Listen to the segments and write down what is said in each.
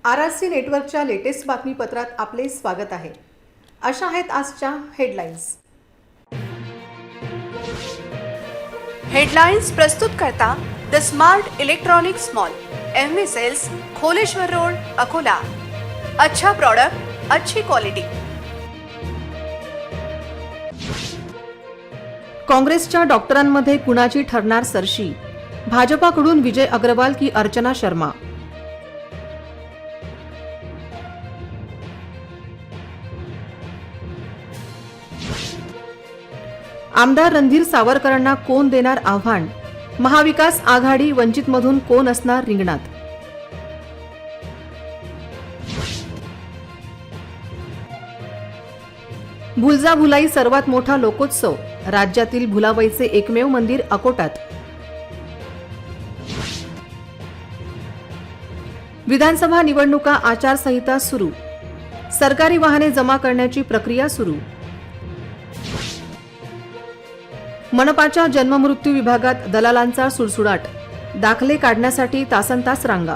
RRC नेटवर्कच्या latest बातमीपत्रात आपले स्वागत आहे। अशा आहेत आजच्या हेडलाईन्स। हेडलाइन्स प्रस्तुत करता the smart electronics mall, MV sales, Kholeshwar road, Akola. अच्छा प्रोडक्ट, अच्छी क्वालिटी। काँग्रेसच्या डॉक्टरांमध्ये कुणाची ठरणार सरशी? भाजपाकडून विजय अग्रवाल की अर्चना शर्मा? आमदार रणधीर सावरकरांना कोण देणार आव्हान? महाविकास आघाडी वंचितमधून कोण असणार रिंगणात? भुलजाभुलाई सर्वात मोठा लोकोत्सव, राज्यातील भुलाबाईचे एकमेव मंदिर अकोटात। विधानसभा निवडणुका आचारसंहिता सुरू, सरकारी वाहने जमा करण्याची प्रक्रिया सुरू। मनपाच्या जन्ममृत्यू विभागात दलालांचा सुळसुळाट, दाखले काढण्यासाठी तासनतास रांगा।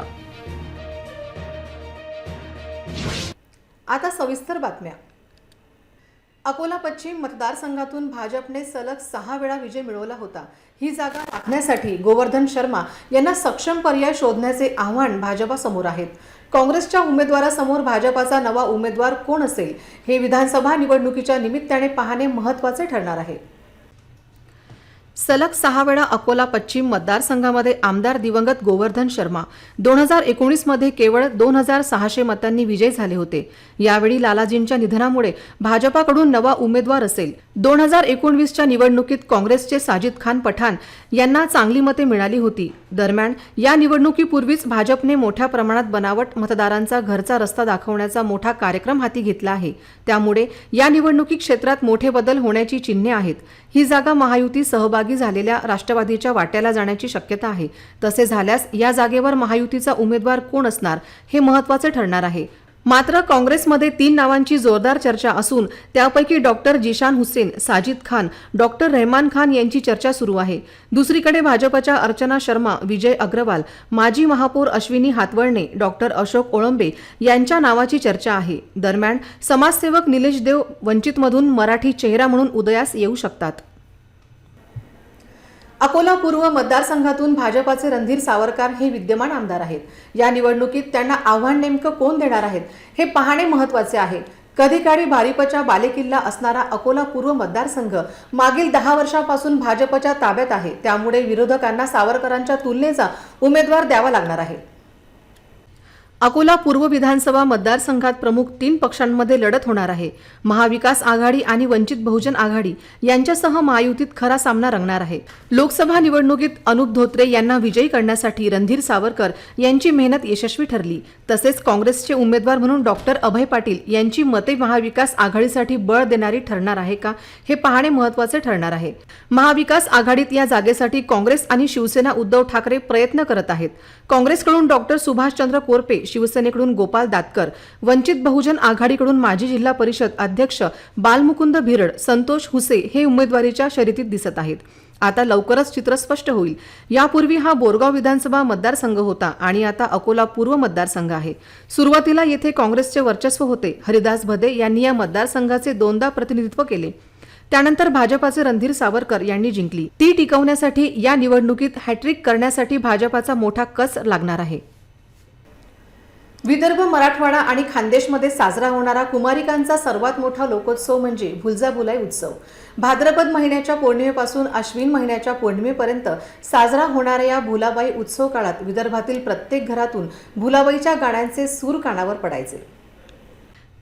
आता सविस्तर बातम्या। अकोला पश्चिम मतदारसंघातून भाजपने सलग 6 वेळा विजय मिळवला होता। ही जागा राखण्यासाठी गोवर्धन शर्मा यांना सक्षम पर्याय शोधण्याचे आव्हान भाजपासमोर आहेत। काँग्रेसच्या उमेदवारासमोर भाजपाचा नवा उमेदवार कोण असेल हे विधानसभा निवडणुकीच्या निमित्ताने पाहणे महत्त्वाचे ठरणार आहे। सलग 6 वेळा अकोला पश्चिम मतदारसंघामध्ये आमदार दिवंगत गोवर्धन शर्मा 2019 मध्ये केवळ 2600 मतांनी विजयी झाले होते। यावेळी लालाजींच्या निधनामुळे भाजपाकडून नवा उमेदवार असेल। 2019च्या निवडणुकीत काँग्रेसचे साजिद खान पठाण यांना चांगली मते मिळाली होती। दरम्यान या निवडणुकीपूर्वीच भाजपने मोठ्या प्रमाणात बनावट मतदारांचा घरचा रस्ता दाखवण्याचा मोठा कार्यक्रम हाती घेतला आहे। त्यामुळे या निवडणुकी क्षेत्रात मोठे बदल होण्याची चिन्हे आहेत। ही जागा महायुती सहभागी झालेल्या राष्ट्रवादीच्या वाट्याला जाण्याची शक्यता आहे। तसे झाल्यास या जागेवर महायुतीचा उमेदवार कोण असणार हे महत्त्वाचे ठरणार आहे। मात्र काँग्रेसमध्ये 3 नावांची जोरदार चर्चा असून त्यापैकी डॉक्टर जिशान हुसेन, साजिद खान, डॉक्टर रहमान खान यांची चर्चा सुरू आहे। दुसरीकडे भाजपच्या अर्चना शर्मा, विजय अग्रवाल, माजी महापौर अश्विनी हातवळणे, डॉक्टर अशोक ओळंबे यांच्या नावाची चर्चा आहे। दरम्यान समाजसेवक निलेश देव वंचितमधून मराठी चेहरा म्हणून उदयास येऊ शकतात। अकोला पूर्व मतदारसंघातून भाजपाचे रणधीर सावरकर हे विद्यमान आमदार आहेत। या निवडणुकीत त्यांना आव्हान नेमकं कोण देणार आहेत हे पाहणे महत्त्वाचे आहे। कधीकाळी भारिपचा बालेकिल्ला असणारा अकोला पूर्व मतदारसंघ मागील 10 वर्षांपासून भाजपच्या ताब्यात आहे। त्यामुळे विरोधकांना सावरकरांच्या तुलनेचा उमेदवार द्यावा लागणार आहे। अकोला पूर्व विधानसभा मतदारसंघात प्रमुख 3 पक्षांमध्ये लढत होणार आहे। महाविकास आघाडी आणि वंचित बहुजन आघाडी यांच्यासह महायुतीत खरा सामना रंगणार आहे। लोकसभा निवडणुकीत अनुप धोत्रे यांना विजयी करण्यासाठी रणधीर सावरकर यांची मेहनत यशस्वी ठरली। तसेच काँग्रेसचे उमेदवार म्हणून डॉक्टर अभय पाटील यांची मते महाविकास आघाडीसाठी बळ देणारी ठरणार आहे का हे पाहणे महत्त्वाचे ठरणार आहे। महाविकास आघाडीत या जागेसाठी काँग्रेस आणि शिवसेना उद्धव ठाकरे प्रयत्न करत आहेत। काँग्रेसकडून डॉक्टर सुभाषचंद्र कोरपे, शिवसेनेकडून गोपाल दातकर, वंचित बहुजन आघाडीकडून माजी जिल्हा परिषद अध्यक्ष बालमुकुंद भिरड, संतोष हुसे हे उमेदवारीच्या शर्यतीत दिसत आहेत। आता लवकरच चित्र स्पष्ट होईल। यापूर्वी हा बोरगाव विधानसभा मतदारसंघ होता आणि आता अकोला पूर्व मतदारसंघ आहे। सुरुवातीला येथे काँग्रेसचे वर्चस्व होते। हरिदास भदे यांनी या मतदारसंघाचे 2दा प्रतिनिधित्व केले। त्यानंतर भाजपाचे रणधीर सावरकर यांनी जिंकली। ती टिकवण्यासाठी या निवडणुकीत हॅट्रिक करण्यासाठी भाजपाचा मोठा कस लागणार आहे। विदर्भ, मराठवाडा आणि खानदेशमध्ये साजरा होणारा कुमारिकांचा सर्वात मोठा लोकोत्सव म्हणजे भुलजाभुलाई उत्सव। भाद्रपद महिन्याच्या पौर्णिमेपासून अश्विन महिन्याच्या पौर्णिमेपर्यंत साजरा होणाऱ्या या भुलाबाई उत्सव काळात विदर्भातील प्रत्येक घरातून भुलाबाईच्या गाण्यांचे सूर कानावर पडायचे।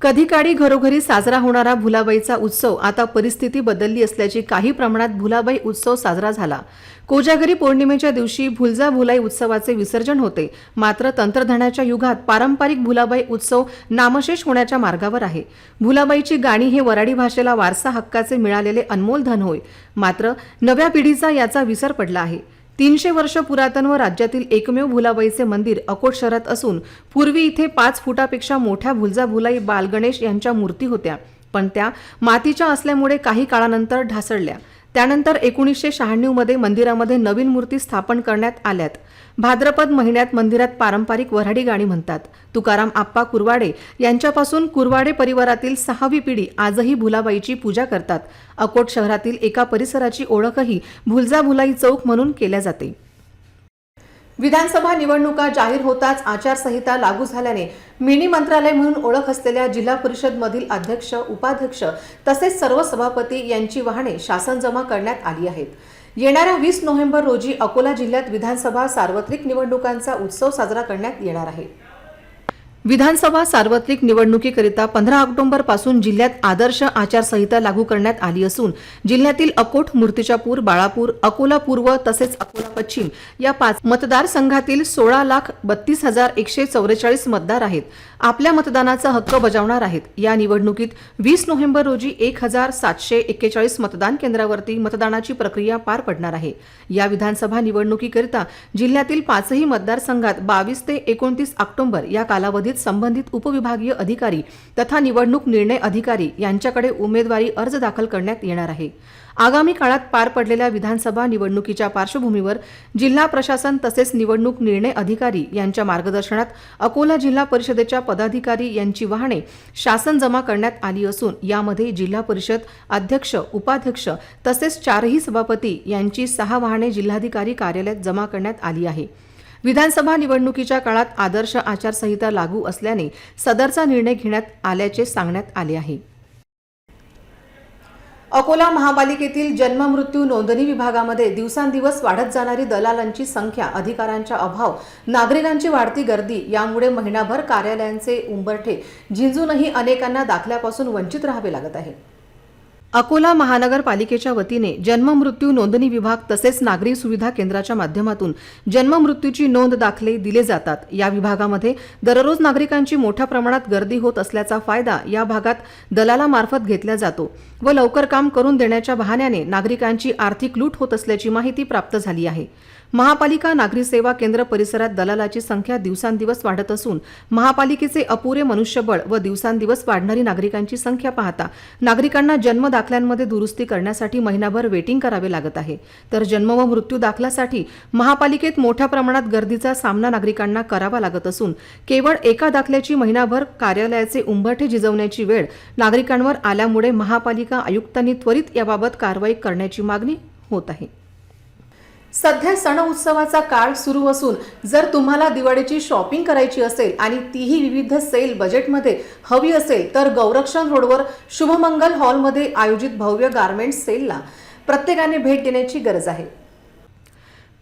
कधीकाळी घरोघरी साजरा होणारा भुलाबाईचा उत्सव आता परिस्थिती बदलली असल्याची काही प्रमाणात भुलाबाई उत्सव साजरा झाला। कोजागरी पौर्णिमेच्या दिवशी भुलजाभुलाई उत्सवाचे विसर्जन होते। मात्र तंत्रज्ञानाच्या युगात पारंपरिक भुलाबाई उत्सव नामशेष होण्याच्या मार्गावर आहे। भुलाबाईची गाणी हे वऱ्हाडी भाषेला वारसा हक्काचे मिळालेले अनमोल धन होय। मात्र नव्या पिढीचा याचा विसर पडला आहे। 300 वर्ष पुरातन व राज्यातील एकमेव भुलाबाईचे मंदिर अकोट शहरात असून पूर्वी इथे 5 फुटापेक्षा मोठ्या भुलजाभुलाई बालगणेश यांच्या मूर्ती होत्या, पण त्या मातीच्या असल्यामुळे काही काळानंतर ढासळल्या। त्यानंतर 1996 मध्ये मंदिरामध्ये नवीन मूर्ती स्थापन करण्यात आल्यात. भाद्रपद महिन्यात मंदिरात पारंपरिक वऱ्हाडी गाणी म्हणतात. तुकाराम आप्पा कुरवाडे यांच्यापासून कुरवाडे परिवारातील 6वी पिढी आजही भुलाबाईची पूजा करतात. अकोट शहरातील एका परिसराची ओळखही भुलजा भुलाई चौक म्हणून केल्या जाते. विधानसभा निवडणुका जाहीर होताच आचारसंहिता लागू झाल्याने मिनी मंत्रालय म्हणून ओळख असलेल्या जिल्हा परिषदमधील अध्यक्ष, उपाध्यक्ष तसेच सर्व सभापती यांची वाहने शासन जमा करण्यात आली आहेत. येणाऱ्या 20 नोव्हेंबर रोजी अकोला जिल्ह्यात विधानसभा सार्वत्रिक निवडणुकांचा उत्सव साजरा करण्यात येणार आहे. विधानसभा सार्वत्रिक निवडणुकीकरिता 15 ऑक्टोबर पासून जिल्ह्यात आदर्श आचारसंहिता लागू करण्यात आली असून जिल्ह्यातील अकोट, मूर्तिजापूर, बाळापूर, अकोला पूर्व तसेच अकोला पश्चिम या 5 मतदारसंघातील 16,32,144 मतदार आहेत. आपल्या मतदानाचा हक्क बजावणार आहेत. या निवडणुकीत 20 नोव्हेंबर रोजी 1,741 मतदान केंद्रावरती मतदानाची प्रक्रिया पार पडणार आहे. या विधानसभा निवडणुकीकरिता जिल्ह्यातील 5ही मतदारसंघात 22 ते 29 ऑक्टोबर या कालावधीत संबंधित उपविभागीय अधिकारी तथा निवडणूक निर्णय अधिकारी यांच्याकडे उमेदवारी अर्ज दाखल करण्यात येणार आहे. आगामी काळात पार पडलेल्या विधानसभा निवडणुकीच्या पार्श्वभूमीवर जिल्हा प्रशासन तसेच निवडणूक निर्णय अधिकारी यांच्या मार्गदर्शनात अकोला जिल्हा परिषदेच्या पदाधिकारी यांची वाहने शासन जमा करण्यात आली असून यामध्ये जिल्हा परिषद अध्यक्ष, उपाध्यक्ष तसेच 4ही सभापती यांची 6 वाहने जिल्हाधिकारी कार्यालयात जमा करण्यात आली आहे. विधानसभा निवडणुकीच्या काळात आदर्श आचारसंहिता लागू असल्याने सदरचा निर्णय घेण्यात आल्याचे सांगण्यात आले आहे. अकोला महापालिकेतील जन्म मृत्यू नोंदणी विभागामध्ये दिवसांदिवस वाढत जाणारी दलालांची संख्या, अधिकारांचा अभाव, नागरिकांची वाढती गर्दी यामुळे महिनाभर कार्यालयांचे उंबरठे झिंजूनही अनेकांना दाखल्यापासून वंचित राहावे लागत आहे. अकोला महानगरपालिकेच्या वतीने जन्म मृत्यू नोंदणी विभाग तसेच नागरी सुविधा केंद्राच्या माध्यमातून जन्म मृत्यूची नोंद दाखले दिले जातात. या विभागामध्ये दररोज नागरिकांची मोठ्या प्रमाणात गर्दी होत असल्याचा फायदा या भागात दलालामार्फत घेतला जातो व लवकर काम करून देण्याच्या बहाण्याने नागरिकांची आर्थिक लूट होत असल्याची माहिती प्राप्त झाली आहे. महापालिका नागरी सेवा केंद्र परिसरात दलालाची संख्या दिवसांदिवस वाढत असून महापालिकेचे अपुरे मनुष्यबळ व दिवसांदिवस वाढणारी नागरिकांची संख्या पाहता नागरिकांना जन्म दाखल्यांमध्ये दुरुस्ती करण्यासाठी महिनाभर वेटिंग करावे लागत आहे. तर जन्म व मृत्यू दाखल्यासाठी महापालिकेत मोठ्या प्रमाणात गर्दीचा सामना नागरिकांना करावा लागत असून केवळ एका दाखल्याची महिनाभर कार्यालयाचे उंबरठे झिजवण्याची वेळ नागरिकांवर आल्यामुळे महापालिका आयुक्तांनी त्वरित याबाबत कारवाई करण्याची मागणी होत आहे. सध्या सण उत्सवाचा काळ सुरू असून जर तुम्हाला दिवाळीची शॉपिंग करायची असेल आणि तीही विविध सेल बजेटमध्ये हवी असेल तर गौरक्षण रोडवर शुभमंगल हॉलमध्ये आयोजित भव्य गारमेंट सेलला प्रत्येकाने भेट देण्याची गरज आहे.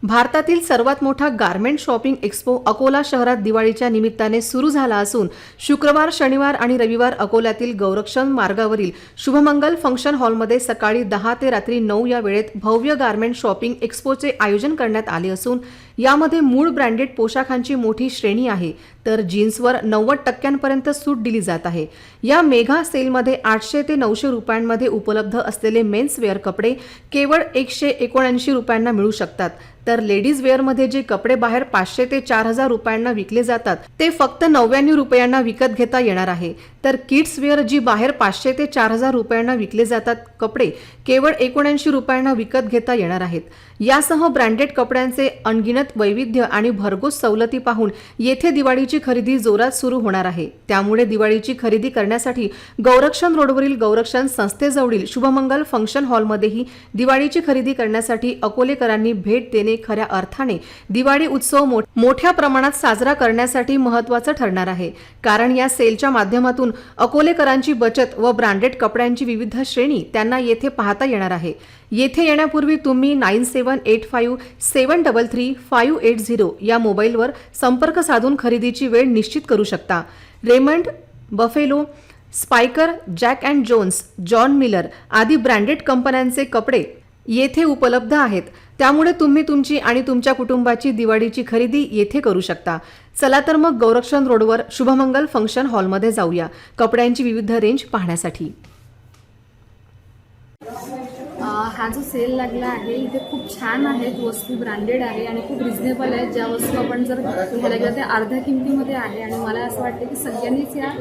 भारतातील सर्वात मोठा गारमेंट शॉपिंग एक्स्पो अकोला शहरात दिवाळीच्या निमित्ताने सुरू झाला असून शुक्रवार, शनिवार आणि रविवार अकोल्यातील गौरक्षण मार्गावरील शुभमंगल फंक्शन हॉलमध्ये सकाळी 10 ते रात्री 9 या वेळेत भव्य गारमेंट शॉपिंग एक्स्पोचे आयोजन करण्यात आले असून यामध्ये मूळ ब्रँडेड पोशाखांची मोठी श्रेणी आहे तर जीन्सवर 90% सूट दिली जात आहे. या मेगा सेलमध्ये 800 ते 900 रुपयांमध्ये उपलब्ध असलेले मेन्स वेअर कपडे केवळ 179 रुपयांना मिळू शकतात. तर लेडीज वेअरमध्ये जे कपडे बाहेर 500 ते 4000 रुपयांना विकले जातात ते फक्त 99 रुपयांना विकत घेता येणार आहे. तर किड्स वेअर जी बाहेर 500 ते 4000 रुपयांना विकले जातात कपडे केवळ 79 रुपयांना विकत घेता येणार आहेत. यासह ब्रँडेड कपड्यांचे अनगिनत वैविध्य आणि भरघोस सवलती पाहून येथे दिवाळीची खरेदी जोरात सुरू होणार आहे. त्यामुळे दिवाळीची खरेदी करण्यासाठी गौरक्षण रोडवरील गौरक्षण संस्थेजवळील शुभमंगल फंक्शन हॉलमध्येही दिवाळीची खरेदी करण्यासाठी अकोलेकरांनी भेट देणे खऱ्या अर्थाने दिवाळी उत्सव मोठ्या प्रमाणात साजरा करण्यासाठी महत्त्वाचं ठरणार आहे. कारण या सेलच्या माध्यमातून अकोलेकरांची बचत व ब्रँडेड कपड्यांची विविध श्रेणी त्यांना येथे पाहता येणार आहे. येथे येण्यापूर्वी तुम्ही 9785733580 या मोबाईलवर संपर्क साधून खरेदीची वेळ निश्चित करू शकता. Raymond, Buffalo, Spykar, Jack and Jones, John Miller आदी ब्रँडेड कंपन्यांचे कपडे येथे उपलब्ध आहेत. त्यामुळे तुम्ही तुमची आणि तुमच्या कुटुंबाची दिवाळीची खरेदी येथे करू शकता. चला तर मग गौरक्षण रोडवर शुभमंगल फंक्शन हॉलमध्ये जाऊया कपड्यांची विविध रेंज पाहण्यासाठी. हा जो सेल लागला आहे इथे खूप छान आहेत वस्तू, ब्रँडेड आहे आणि खूप रिझनेबल आहेत. ज्या वस्तू आपण जर घ्यायला गेलं ते अर्ध्या किमतीमध्ये आहे आणि मला असं वाटतं की सगळ्यांनीच या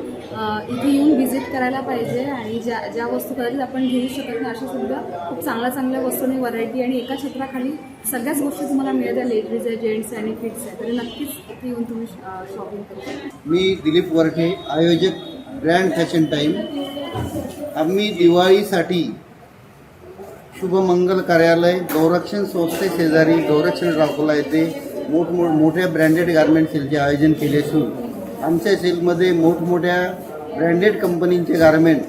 इथे येऊन व्हिजिट करायला पाहिजे आणि ज्या वस्तू कदाचित आपण घेऊ शकत नाही अशा सुद्धा खूप चांगल्या वस्तू आणि व्हरायटी आणि एका छत्राखाली सगळ्याच गोष्टी तुम्हाला मिळतात. लेडीज आहे, जेंट्स आहे आणि किड्स आहे. तरी नक्कीच इथे येऊन तुम्ही शॉपिंग करू शकता. मी दिलीप वरठे, आयोजक ग्रँड फॅशन टाईम. आम्ही दिवाळीसाठी शुभमंगल कार्यालय गौरक्षण संस्थे शेजारी गौरक्षण अकोला येथे मोठ्या ब्रँडेड गारमेंट सेलचे आयोजन केले असून आमच्या सेलमध्ये मोठमोठ्या ब्रँडेड कंपनींचे गारमेंट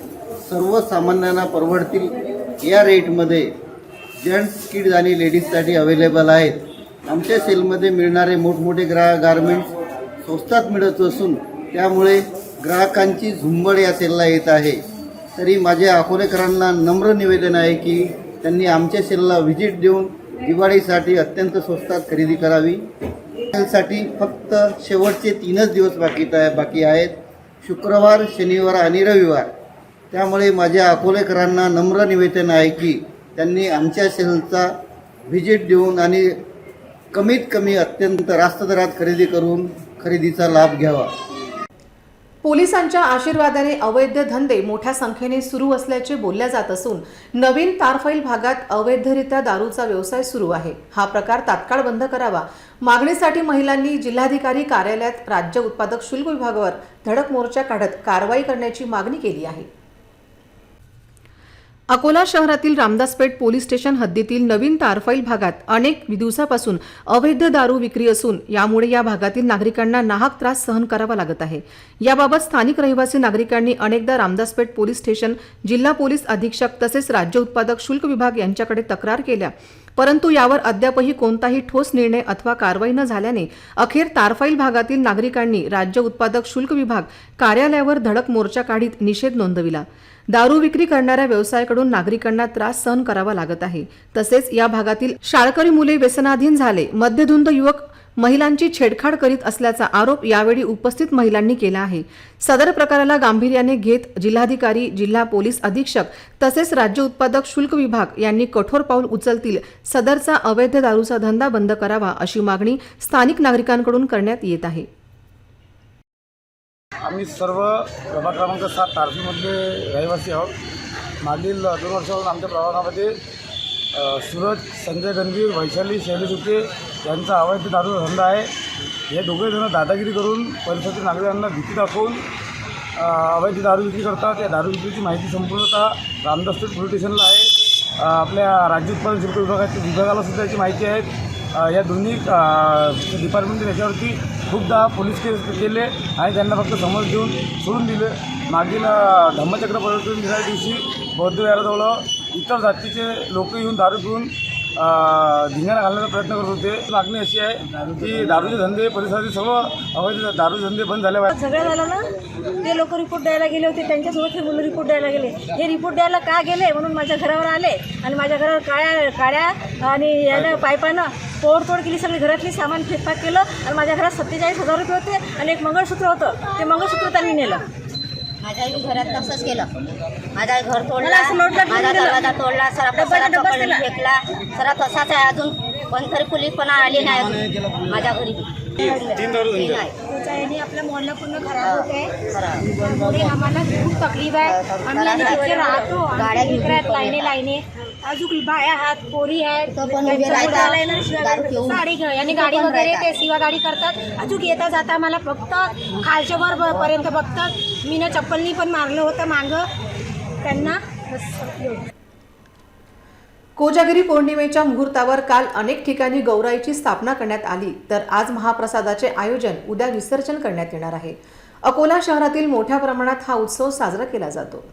सर्वसामान्यांना परवडतील या रेटमध्ये जेंट्स, किड्स आणि लेडीजसाठी अवेलेबल आहेत. आमच्या सेलमध्ये मिळणारे मोठमोठे गारमेंट्स स्वस्तात मिळत असून त्यामुळे ग्राहकांची झुंबड या सेलला येत आहे. तरी माझ्या अकोलेकरांना नम्र निवेदन आहे की त्यांनी आमच्या सेलला व्हिजिट देऊन दिवाळीसाठी अत्यंत स्वस्तात खरेदी करावी. सेलसाठी फक्त शेवटचे 3च दिवस बाकी आहेत, शुक्रवार, शनिवार आणि रविवार. त्यामुळे माझ्या अकोलेकरांना नम्र निवेदन आहे की त्यांनी आमच्या सेलचा व्हिजिट देऊन आणि कमीत कमी अत्यंत रास्त दरात खरेदी करून खरेदीचा लाभ घ्यावा. पोलिसांच्या आशीर्वादाने अवैध धंदे मोठ्या संख्येने सुरू असल्याचे बोलल्या जात असून नवीन तारफैल भागात अवैधरित्या दारूचा व्यवसाय सुरू आहे. हा प्रकार तात्काळ बंद करावा मागणीसाठी महिलांनी जिल्हाधिकारी कार्यालयात राज्य उत्पादक शुल्क विभागावर धडक मोर्चा काढत कारवाई करण्याची मागणी केली आहे. अकोला शहरातील रामदासपेठ पोलीस स्टेशन हद्दीतील नवीन तारफैल भागात अनेक दिवसापासून अवैध दारू विक्री असून यामुळे या भागातील नागरिकांना नाहक त्रास सहन करावा लागत आहे. याबाबत स्थानिक रहिवासी नागरिकांनी अनेकदा रामदासपेठ पोलीस स्टेशन, जिल्हा पोलीस अधीक्षक तसेच राज्य उत्पादक शुल्क विभाग यांच्याकडे तक्रार केल्या, परंतु यावर अद्यापही कोणताही ठोस निर्णय अथवा कारवाई न झाल्याने अखेर तारफैल भागातील नागरिकांनी राज्य उत्पादक शुल्क विभाग कार्यालयावर धडक मोर्चा काढीत निषेध नोंदविला. दारू विक्री करणाऱ्या व्यवसायाकडून नागरिकांना त्रास सहन करावा लागत आहे. तसेच या भागातील शाळकरी मुले व्यसनाधीन झाले, मद्यधुंद युवक महिलांची छेडछाड करीत असल्याचा आरोप यावेळी उपस्थित महिलांनी केला आहे. सदर प्रकाराला गांभीर्याने घेत जिल्हाधिकारी, जिल्हा पोलीस अधीक्षक तसेच राज्य उत्पादक शुल्क विभाग यांनी कठोर पाऊल उचलतील सदरचा अवैध दारूचा धंदा बंद करावा अशी मागणी स्थानिक नागरिकांकडून करण्यात येत आहे. आम्ही सर्व प्रभाग क्रमांक 7 तारफीमधले रहिवासी आहोत. मागील 2 वर्षापासून आमच्या प्रभागामध्ये सूरज, संजय गणवीर, वैशाली, शैली सुके यांचा अवैध दारूचा धंदा आहे. हे दोघे जण दादागिरी करून परिसरातील नागरिकांना भीती दाखवून अवैध दारू विक्री करतात. या दारू विक्रीची माहिती संपूर्णतः रामदासपेठ पोलीस स्टेशनला आहे. आपल्या राज्य उत्पादन शुल्क विभागाला सुद्धा याची माहिती आहे. या दोन्ही डिपार्टमेंटने याच्यावरती खूपदा पोलीस केस केले आणि त्यांना फक्त समज देऊन सोडून दिले. मागील धम्मचक्र परिवर्तन दिनाच्या दिवशी बौद्ध विहाराजवळ इतर जातीचे लोक येऊन दारू पिऊन धिंगाणा घालण्याचा प्रयत्न करत होते. मागणी अशी आहे की दारूचे धंदे परिसरातील सर्व अवैध दारू धंदे बंद झाले पाहिजे. सगळं झालं ना, ते लोक रिपोर्ट द्यायला गेले होते, त्यांच्यासोबत हे मुलं रिपोर्ट द्यायला गेले. हे रिपोर्ट द्यायला का गेले म्हणून माझ्या घरावर आले आणि माझ्या घरावर काळ्या आणि यानं पाईपानं तोडफोड केली. सगळी घरातली सामान फेकफाक केलं आणि माझ्या घरात 47,000 रुपये होते आणि एक मंगळसूत्र होतं. ते मंगळसूत्र त्यांनी नेलं. माझ्या घरात तसंच केलं. माझा घर मला तोडला, असं नोटला माझा ठेवून दिलं. दरवाजा तोडला, सरा डब्बा फेकला. सरा तसाच आहे. अजून कोणतरी पोलीस पण आली नाही अजून माझ्या घरी. त्याच्याने आपल्या मोहल्ला पूर्ण खराब होत आहे. त्यामुळे आम्हाला खूप तकलीफ आहे. आम्ही आणि तिथे राहतो, गाड्या विकत लाईने अजून बाया आहात, पोरी आहेत, साडी आणि गाडी वगैरे ते शिवा गाडी करतात. अजून येता जाता मला फक्त खालच्या वर पर्यंत बघतात. मी ना चप्पलनी पण मारलं होतं मागं त्यांना. कोजागिरी पौर्णिमेच्या मुहूर्तावर काल अनेक ठिकाणी गौराईची स्थापना करण्यात आली, तर आज महाप्रसादाचे आयोजन, उद्या विसर्जन करण्यात येणार आहे. अकोला शहरातील मोठ्या प्रमाणात हा उत्सव साजरा केला जातो.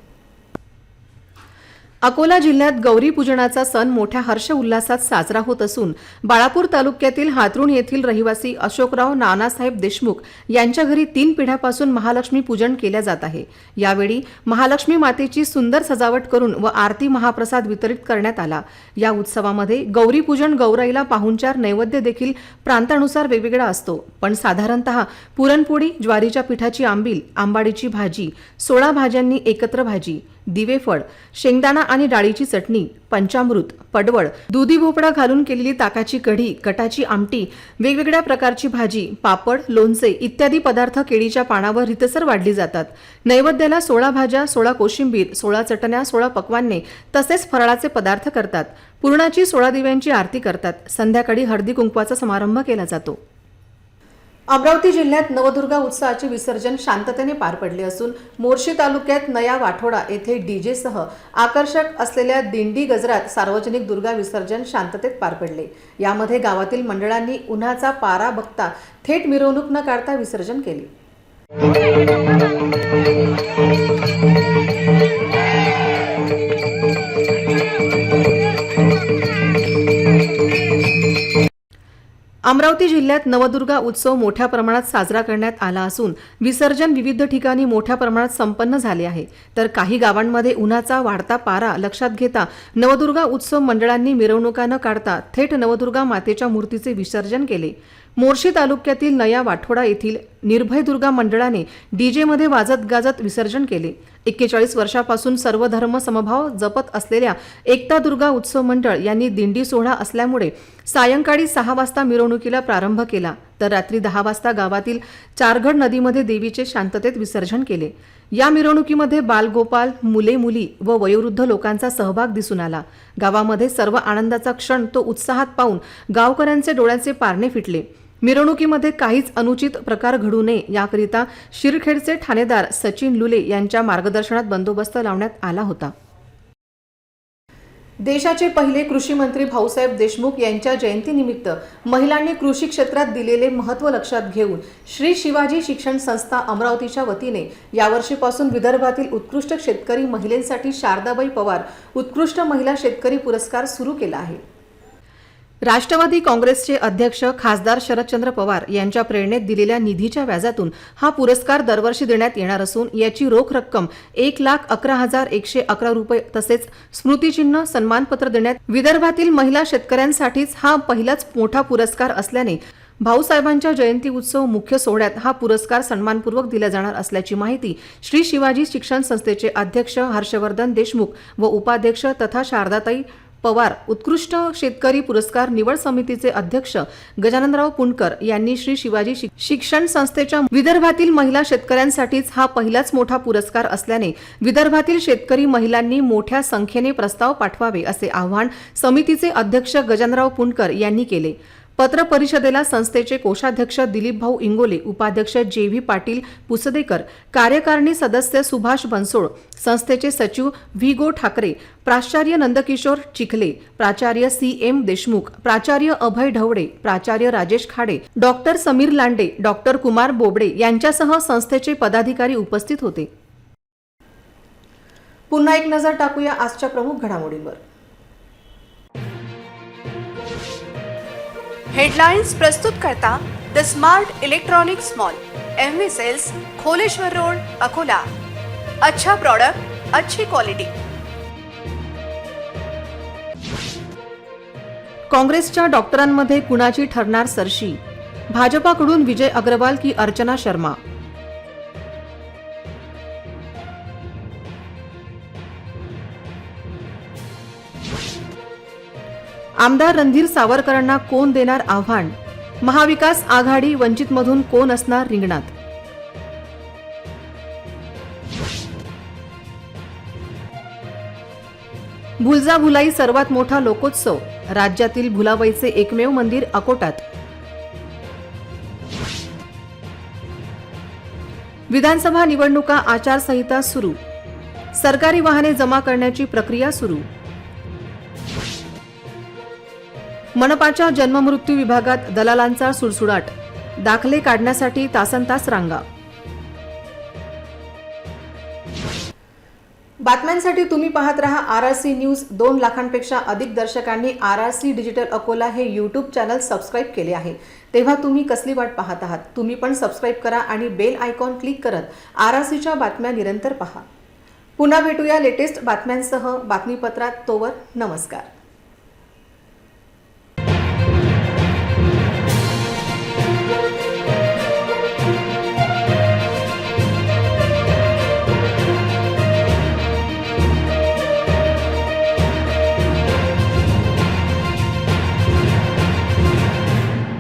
अकोला जिल्ह्यात गौरी पूजनाचा सण मोठ्या हर्ष उल्हासात साजरा होत असून बाळापूर तालुक्यातील हातरुण येथील रहिवासी अशोकराव नानासाहेब देशमुख यांच्या घरी 3 पिढ्यापासून महालक्ष्मी पूजन केल्या जात आहे. यावेळी महालक्ष्मी मातेची सुंदर सजावट करून व आरती महाप्रसाद वितरित करण्यात आला. या उत्सवामध्ये गौरी पूजन गौराईला पाहुणचार नैवेद्य देखील प्रांतानुसार वेगवेगळा असतो, पण साधारणतः पुरणपोळी, ज्वारीच्या पिठाची आंबील, आंबाडीची भाजी, 16 भाज्यांनी एकत्र भाजी, दिवेफळ, शेंगदाणा आणि डाळीची चटणी, पंचामृत, पडवळ, दुधी भोपळा घालून केलेली ताकाची कढी, कटाची आमटी, वेगवेगळ्या प्रकारची भाजी, पापड, लोणचे इत्यादी पदार्थ केळीच्या पानावर रितसर वाढली जातात. नैवेद्याला 16 भाज्या, 16 कोशिंबीर, 16 चटण्या, 16 पक्वान्ने तसेच फराळाचे पदार्थ करतात. पुरणाची 16 दिव्यांची आरती करतात. संध्याकाळी हळदी कुंकवाचा समारंभ केला जातो. अमरावती जिल्ह्यात नवदुर्गा उत्सवाचे विसर्जन शांततेने पार पडले असून मोर्शी तालुक्यात नया वाठोडा येथे डीजेसह आकर्षक असलेल्या दिंडी गजरात सार्वजनिक दुर्गा विसर्जन शांततेत पार पडले. यामध्ये गावातील मंडळांनी उन्हाचा पारा बघता थेट मिरवणूक न काढता विसर्जन केले. अमरावती जिल्ह्यात नवदुर्गा उत्सव मोठ्या प्रमाणात साजरा करण्यात आला असून विसर्जन विविध ठिकाणी मोठ्या प्रमाणात संपन्न झाले आहे. तर काही गावांमध्ये उन्हाचा वाढता पारा लक्षात घेता नवदुर्गा उत्सव मंडळांनी मिरवणुका न काढता थेट नवदुर्गा मातेच्या मूर्तीचे विसर्जन केले. मोर्शी तालुक्यातील नया वाठोडा येथील निर्भय दुर्गा मंडळाने डीजेमध्ये वाजत गाजत विसर्जन केले. 41 वर्षापासून सर्व धर्म समभाव जपत असलेल्या एकता दुर्गा उत्सव मंडळ यांनी दिंडी सोहळा असल्यामुळे सायंकाळी 6 वाजता मिरवणुकीला प्रारंभ केला, तर रात्री 10 वाजता गावातील चारघड नदीमध्ये देवीचे शांततेत विसर्जन केले. या मिरवणुकीमध्ये बालगोपाल, मुले मुली व वयोवृद्ध लोकांचा सहभाग दिसून आला. गावामध्ये सर्व आनंदाचा क्षण तो उत्साहात पाहून गावकऱ्यांचे डोळ्याचे पारणे फिटले. मिरवणुकीमध्ये काहीच अनुचित प्रकार घडू नये याकरिता शिरखेडचे ठाणेदार सचिन लुले यांच्या मार्गदर्शनात बंदोबस्त लावण्यात आला होता. देशाचे पहिले कृषी मंत्री भाऊसाहेब देशमुख यांच्या जयंतीनिमित्त महिलांनी कृषी क्षेत्रात दिलेले महत्त्व लक्षात घेऊन श्री शिवाजी शिक्षण संस्था अमरावतीच्या वतीने यावर्षीपासून विदर्भातील उत्कृष्ट शेतकरी महिलांसाठी शारदाबाई पवार उत्कृष्ट महिला शेतकरी पुरस्कार सुरू केला आहे. राष्ट्रवादी काँग्रेसचे अध्यक्ष खासदार शरदचंद्र पवार यांच्या प्रेरणेत दिलेल्या निधीच्या व्याजातून हा पुरस्कार दरवर्षी देण्यात येणार असून याची रोख रक्कम 1,11,111 रुपये तसेच स्मृतिचिन्ह सन्मानपत्र देण्यात. विदर्भातील महिला शेतकऱ्यांसाठीच हा पहिलाच मोठा पुरस्कार असल्याने भाऊसाहेबांच्या जयंती उत्सव मुख्य सोहळ्यात हा पुरस्कार सन्मानपूर्वक दिला जाणार असल्याची माहिती श्री शिवाजी शिक्षण संस्थेचे अध्यक्ष हर्षवर्धन देशमुख व उपाध्यक्ष तथा शारदाताई पवार उत्कृष्ट शेतकरी पुरस्कार निवड समितीचे अध्यक्ष गजाननराव पुणकर यांनी श्री शिवाजी शिक्षण संस्थेच्या विदर्भातील महिला शेतकऱ्यांसाठीच हा पहिलाच मोठा पुरस्कार असल्याने विदर्भातील शेतकरी महिलांनी मोठ्या संख्येने प्रस्ताव पाठवावे असे आवाहन समितीचे अध्यक्ष गजाननराव पुणकर यांनी केले. पत्र परिषदेला संस्थेचे कोषाध्यक्ष दिलीप भाऊ इंगोले, उपाध्यक्ष जे.व्ही. पाटील पुसदेकर, कार्यकारिणी सदस्य सुभाष बनसोड, संस्थेचे सचिव व्ही. गो. ठाकरे, प्राचार्य नंदकिशोर चिखले, प्राचार्य सी.एम. देशमुख, प्राचार्य अभय ढवळे, प्राचार्य राजेश खाडे, डॉक्टर समीर लांडे, डॉक्टर कुमार बोबडे यांच्यासह संस्थेचे पदाधिकारी उपस्थित होते. पुन्हा एक नजर टाकूया आजच्या प्रमुख घडामोडींवर. हेडलाइन्स प्रस्तुत करता the smart electronics mall, MV sales, Kholeshwar road, Akola. अच्छा प्रोडक्ट, अच्छी क्वालिटी. काँग्रेसच्या डॉक्टरांमध्ये कुणाची ठरणार सरशी? भाजपाकडून विजय अग्रवाल की अर्चना शर्मा? आमदार रणधीर सावरकरांना कोण देणार आव्हान? महाविकास आघाडी वंचितमधून कोण असणार रिंगणात? भुलजा भुलाई सर्वात मोठा लोकोत्सव, राज्यातील भुलाबाईचे एकमेव मंदिर अकोटात. विधानसभा निवडणुका आचारसंहिता सुरू, सरकारी वाहने जमा करण्याची प्रक्रिया सुरू. मनपाच्या जन्ममृत्यू विभागात दलालांचा सुळसुळाट, दाखले काढण्यासाठी तासनतास रांगा. बातम्यांसाठी तुम्ही पाहत रहा RRC न्यूज. 2 लाखांपेक्षा अधिक दर्शकांनी RRC डिजिटल अकोला हे यूट्यूब चॅनल सबस्क्राईब केले आहे. तेव्हा तुम्ही कसली वाट पाहत आहात? तुम्ही पण सबस्क्राईब करा आणि बेल आयकॉन क्लिक करत RRCच्या बातम्या निरंतर पहा. पुन्हा भेटूया लेटेस्ट बातम्यांसह बातमीपत्रात. तोवर नमस्कार.